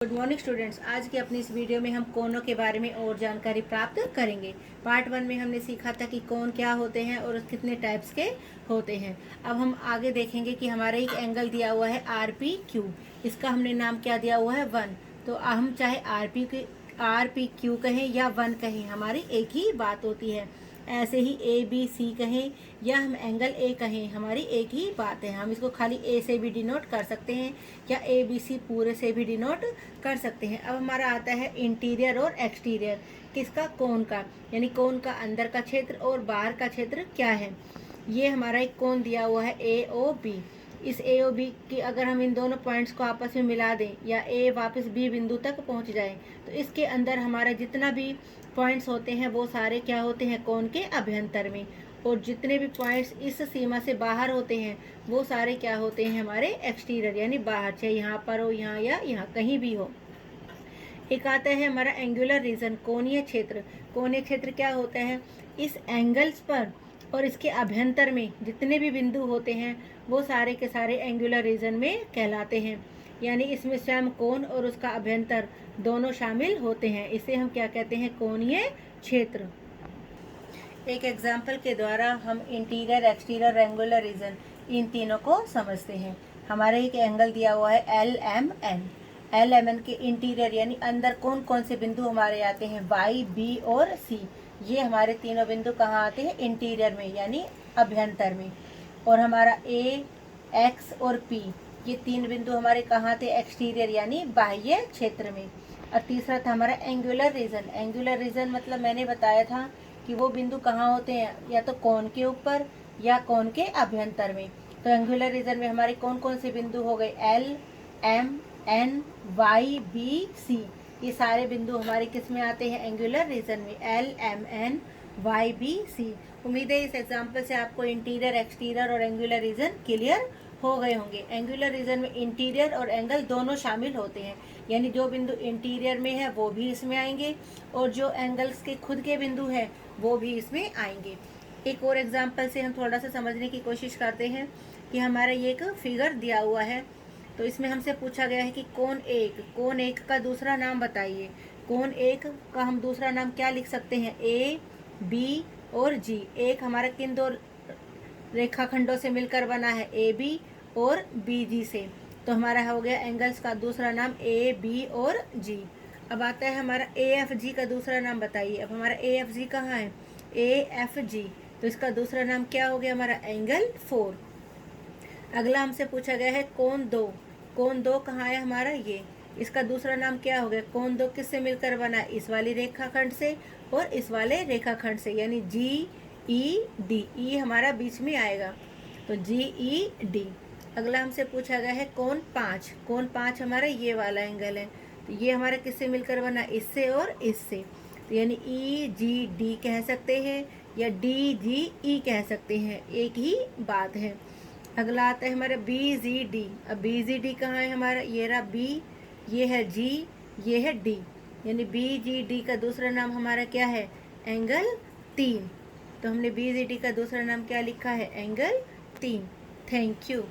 Good morning students. आज की अपनी इस वीडियो में हम कोनों के बारे में और जानकारी प्राप्त करेंगे। पार्ट 1 में हमने सीखा था कि कोन क्या होते हैं और कितने टाइप्स के होते हैं। अब हम आगे देखेंगे कि हमारा एक एंगल दिया हुआ है RPQ। इसका हमने नाम क्या दिया हुआ है 1। तो हम चाहे RPQ कहें या 1 कहें, हमारी एक ही बात होती है। ऐसे ही ABC कहें या हम एंगल A कहें, हमारी एक ही बात है। हम इसको खाली A से भी डिनोट कर सकते हैं या ABC पूरे से भी डिनोट कर सकते हैं। अब हमारा आता है इंटीरियर और एक्सटीरियर किसका, कोन का, यानी कोन का अंदर का क्षेत्र और बाहर का क्षेत्र क्या है। ये हमारा एक कोन दिया हुआ है AOB। इस AOB की अगर हम इन दोनों पॉइंट्स को आपस में मिला दें या A वापस B बिंदु तक पहुंच जाए तो इसके अंदर हमारा जितना भी पॉइंट्स होते हैं वो सारे क्या होते हैं, कोन के अभ्यंतर में। और जितने भी पॉइंट्स इस सीमा से बाहर होते हैं वो सारे क्या होते हैं, हमारे एक्सटीरियर यानी बाहर, चाहे यहाँ पर हो, यहाँ या यहाँ कहीं भी हो। एक आता है हमारा एंगुलर रीजन, कोणीय क्षेत्र। कोणीय क्षेत्र क्या होता है, इस एंगल्स पर और इसके अभ्यंतर में जितने भी बिंदु होते हैं वो सारे के सारे एंगुलर रीजन में कहलाते हैं। यानी इसमें स्वयं कोण और उसका अभ्यंतर दोनों शामिल होते हैं। इसे हम क्या कहते हैं, कोणीय क्षेत्र। एक एग्जाम्पल के द्वारा हम इंटीरियर, एक्सटीरियर, एंगुलर रीजन इन तीनों को समझते हैं। हमारे एक एंगल दिया हुआ है LMN। LMN के इंटीरियर यानी अंदर कौन कौन से बिंदु हमारे आते हैं, Y, B और C। ये हमारे तीनों बिंदु कहाँ आते हैं, इंटीरियर में यानी अभ्यंतर में। और हमारा A, X और P ये तीन बिंदु हमारे कहाँ थे, एक्सटीरियर यानी बाह्य क्षेत्र में। और तीसरा था हमारा एंगुलर रीजन। एंगुलर रीजन मतलब मैंने बताया था कि वो बिंदु कहाँ होते हैं, या तो कोन के ऊपर या कोन के अभ्यंतर में। तो एंगुलर रीजन में हमारे कौन कौन से बिंदु हो गए, L, M, N, Y, B, C। ये सारे बिंदु हमारे किस में आते हैं, एंगुलर रीजन में, L, M, N, Y, B, C। उम्मीद है इस एग्जाम्पल से आपको इंटीरियर, एक्सटीरियर और एंगुलर रीजन क्लियर हो गए होंगे। एंगुलर रीजन में इंटीरियर और एंगल दोनों शामिल होते हैं, यानी जो बिंदु इंटीरियर में है वो भी इसमें आएंगे और जो एंगल्स के खुद के बिंदु हैं वो भी इसमें आएंगे। एक और एग्जांपल से हम थोड़ा सा समझने की कोशिश करते हैं कि हमारा ये एक फिगर दिया हुआ है। तो इसमें हमसे पूछा गया है कि कोण एक का दूसरा नाम बताइए। कोण एक का हम दूसरा नाम क्या लिख सकते हैं, A, B और G। एक हमारा किन दो रेखाखंडों से मिलकर बना है, AB और BG से। तो हमारा हो गया एंगल्स का दूसरा नाम A, B और G। अब आता है हमारा AFG का दूसरा नाम बताइए। अब हमारा AFG कहाँ है, AFG, तो इसका दूसरा नाम क्या हो गया हमारा, एंगल 4। अगला हमसे पूछा गया है कोण दो कहाँ है हमारा, ये, इसका दूसरा नाम क्या हो गया, कोण दो किससे मिलकर बना, इस वाली रेखाखंड से और इस वाले रेखाखंड से, यानी GED। ई हमारा बीच में आएगा तो GED। अगला हमसे पूछा गया है कोण 5 हमारा ये वाला एंगल है, तो ये हमारा किससे मिलकर बना, इससे और इससे, तो यानी EGD कह सकते हैं या DGE कह सकते हैं, एक ही बात है। अगला आता है हमारा BZD। अब BZD कहाँ है हमारा, ये रहा B, ये है G, ये है D, यानी BGD का दूसरा नाम हमारा क्या है, एंगल 3। तो हमने BZD का दूसरा नाम क्या लिखा है, एंगल 3। Thank you.